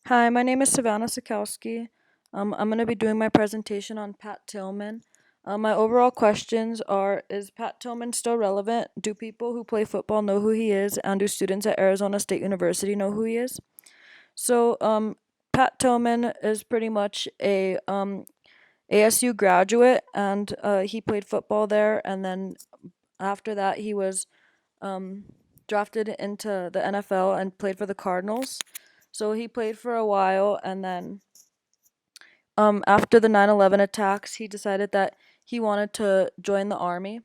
Hi, my name is Savannah Sikowski. I'm going to be doing my presentation on Pat Tillman. My overall questions are: is Pat Tillman still relevant? Do people who play football know who he is? And do students at Arizona State University know who he is? So, Pat Tillman is pretty much a ASU graduate, and he played football there. And then after that, he was um, drafted into the NFL and played for the Cardinals. So he played for a while, and then after the 9/11 attacks, he decided that he wanted to join the army.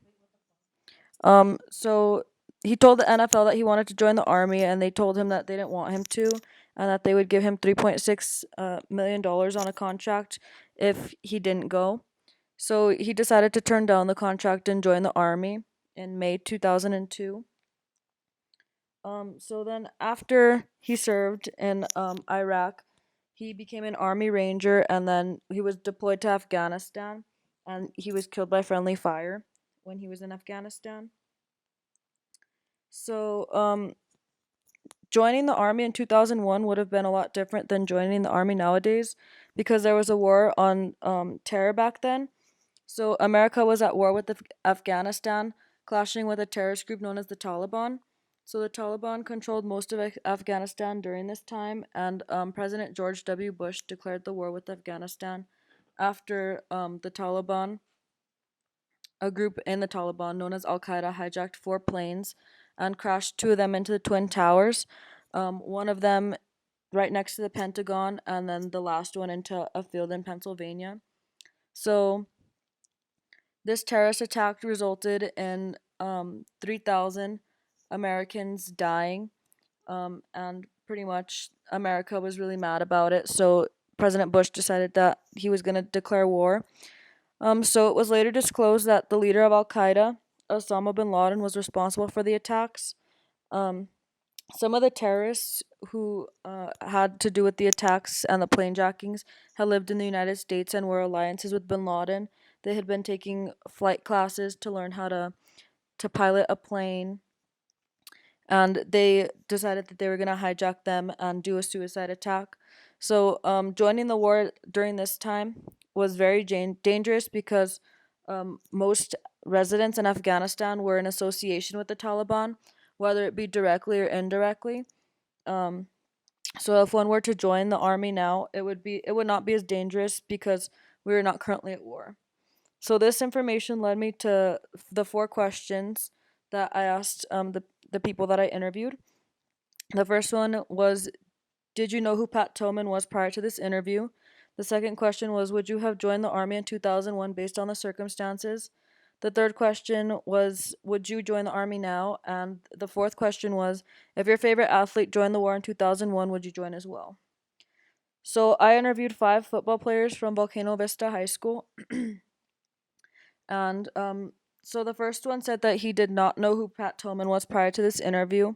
So he told the NFL that he wanted to join the army, and they told him that they didn't want him to, and that they would give him $3.6 million dollars on a contract if he didn't go. So he decided to turn down the contract and join the army in May 2002. So then after he served in Iraq, he became an army ranger, and then he was deployed to Afghanistan, and he was killed by friendly fire when he was in Afghanistan. So joining the army in 2001 would have been a lot different than joining the army nowadays, because there was a war on terror back then. So America was at war with Afghanistan, clashing with a terrorist group known as the Taliban. So the Taliban controlled most of Afghanistan during this time, and President George W. Bush declared the war with Afghanistan after the Taliban, a group in the Taliban known as Al Qaeda, hijacked four planes and crashed two of them into the Twin Towers. One of them right next to the Pentagon, and then the last one into a field in Pennsylvania. So this terrorist attack resulted in 3,000 Americans dying, and pretty much America was really mad about it. So President Bush decided that he was going to declare war. So it was later disclosed that the leader of Al Qaeda, Osama bin Laden, was responsible for the attacks. Um, some of the terrorists who had to do with the attacks and the plane jackings had lived in the United States and were alliances with bin Laden. They had been taking flight classes to learn how to pilot a plane, and they decided that they were going to hijack them and do a suicide attack. So, joining the war during this time was very dangerous, because most residents in Afghanistan were in association with the Taliban, whether it be directly or indirectly. Um, so if one were to join the army now, it would not be as dangerous, because we are not currently at war. So this information led me to the four questions that I asked the people that I interviewed. The first one was, did you know who Pat Tillman was prior to this interview? The second question was, would you have joined the army in 2001 based on the circumstances? The third question was, would you join the army now? And the fourth question was, if your favorite athlete joined the war in 2001, would you join as well? So I interviewed five football players from Volcano Vista High School. And so the first one said that he did not know who Pat Tillman was prior to this interview.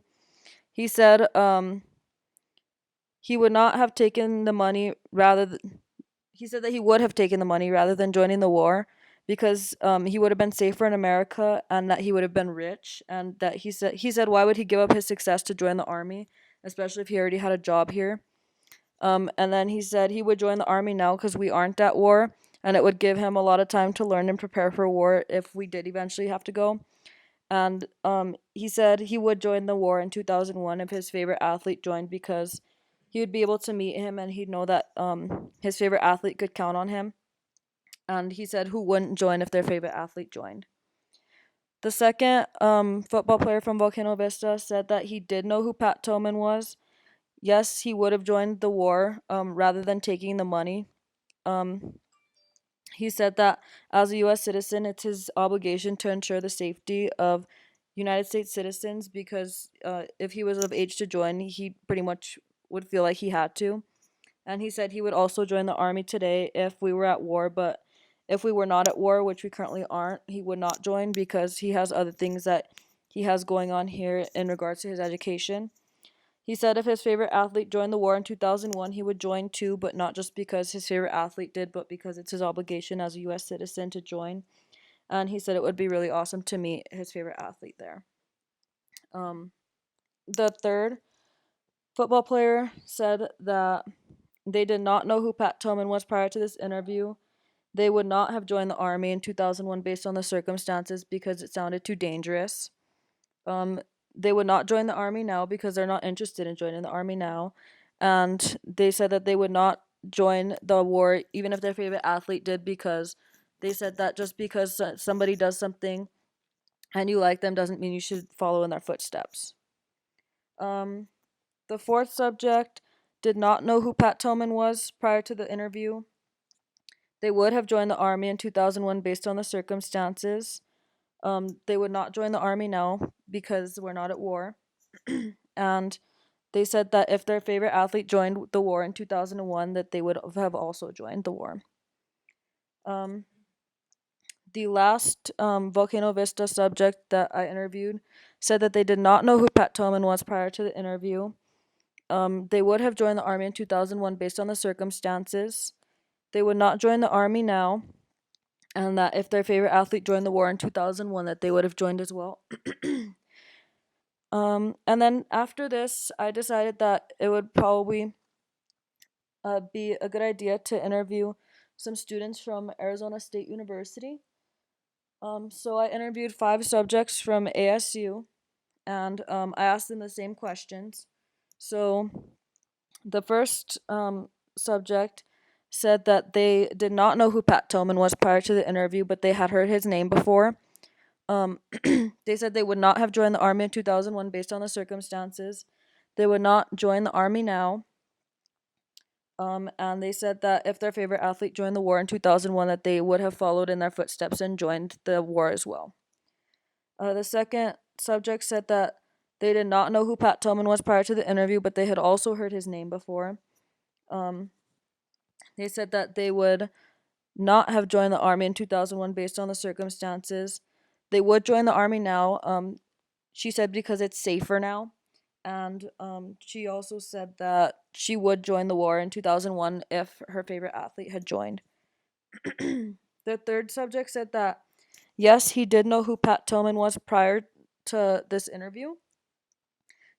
He said he would not have taken the money he said that he would have taken the money rather than joining the war, because he would have been safer in America, and that he would have been rich, and that he said why would he give up his success to join the army, especially if he already had a job here. And then he said he would join the army now because we aren't at war, and it would give him a lot of time to learn and prepare for war if we did eventually have to go. And he said he would join the war in 2001 if his favorite athlete joined, because he would be able to meet him and he'd know that his favorite athlete could count on him. And he said who wouldn't join if their favorite athlete joined. The second football player from Volcano Vista said that he did know who Pat Tillman was. Yes, he would have joined the war rather than taking the money. Um, he said that as a U.S. citizen, it's his obligation to ensure the safety of United States citizens, because if he was of age to join, he pretty much would feel like he had to. And he said he would also join the army today if we were at war, but if we were not at war, which we currently aren't, he would not join, because he has other things that he has going on here in regards to his education. He said if his favorite athlete joined the war in 2001, he would join too, but not just because his favorite athlete did, but because it's his obligation as a U.S. citizen to join. And he said it would be really awesome to meet his favorite athlete there. Um, the third football player said that They did not know who Pat Tillman was prior to this interview. They would not have joined the army in 2001 based on the circumstances because it sounded too dangerous. Um, they would not join the army now because they're not interested in joining the army now. And they said that they would not join the war even if their favorite athlete did, because they said that just because somebody does something and you like them doesn't mean you should follow in their footsteps. Um, the fourth subject did not know who Pat Tillman was prior to the interview. They would have joined the army in 2001 based on the circumstances. They would not join the army now because we're not at war. And they said that if their favorite athlete joined the war in 2001, that they would have also joined the war. Um, the last Volcano Vista subject that I interviewed said that they did not know who Pat Tillman was prior to the interview. They would have joined the army in 2001 based on the circumstances. They would not join the army now, and that if their favorite athlete joined the war in 2001, that they would have joined as well. And then after this, I decided that it would probably be a good idea to interview some students from Arizona State University. So I interviewed 5 subjects from ASU, and I asked them the same questions. So the first subject said that they did not know who Pat Tillman was prior to the interview, but they had heard his name before. Um, they said they would not have joined the army in 2001 based on the circumstances. They would not join the army now. And they said that if their favorite athlete joined the war in 2001, that they would have followed in their footsteps and joined the war as well. The second subject said that they did not know who Pat Tillman was prior to the interview, but they had also heard his name before. Um, they said that they would not have joined the army in 2001 based on the circumstances. They would join the army now. She said because it's safer now. And she also said that she would join the war in 2001 if her favorite athlete had joined. The third subject said that yes, he did know who Pat Tillman was prior to this interview.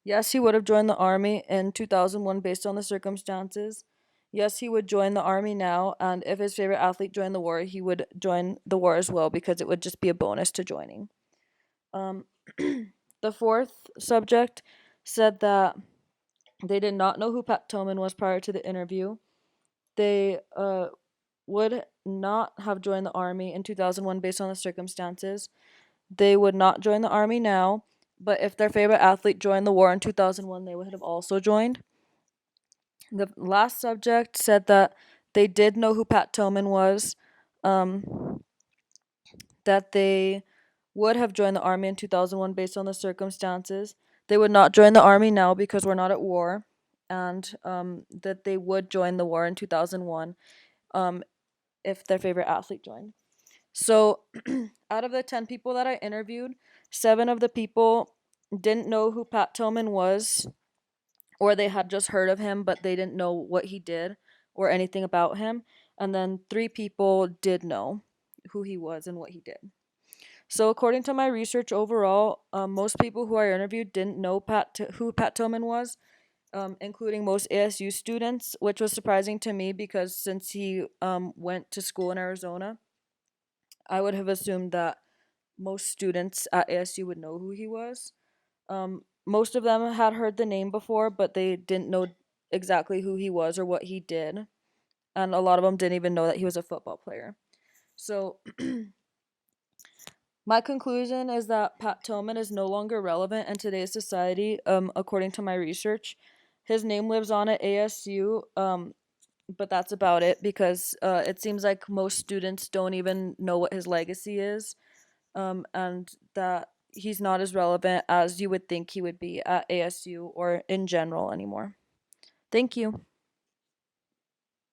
Yes, he would have joined the army in 2001 based on the circumstances. Yes, he would join the army now, and if his favorite athlete joined the war, he would join the war as well because it would just be a bonus to joining. Um, the fourth subject said that they did not know who Pat Tillman was prior to the interview. They would not have joined the army in 2001 based on the circumstances. They would not join the army now, but if their favorite athlete joined the war in 2001, they would have also joined. The last subject said that they did know who Pat Tillman was, um, that they would have joined the army in 2001 based on the circumstances. They would not join the army now because we're not at war, and that they would join the war in 2001 um, if their favorite athlete joined. So, out of the 10 people that I interviewed, 7 of the people didn't know who Pat Tillman was, or they had just heard of him, but they didn't know what he did or anything about him. And then 3 people did know who he was and what he did. So, according to my research overall, most people who I interviewed didn't know who Pat Tillman was, including most ASU students, which was surprising to me because since he went to school in Arizona, I would have assumed that most students at ASU would know who he was. Most of them had heard the name before, but they didn't know exactly who he was or what he did. And a lot of them didn't even know that he was a football player. So, my conclusion is that Pat Tillman is no longer relevant in today's society, according to my research. His name lives on at ASU, but that's about it because it seems like most students don't even know what his legacy is, and that he's not as relevant as you would think he would be at ASU or in general anymore. Thank you.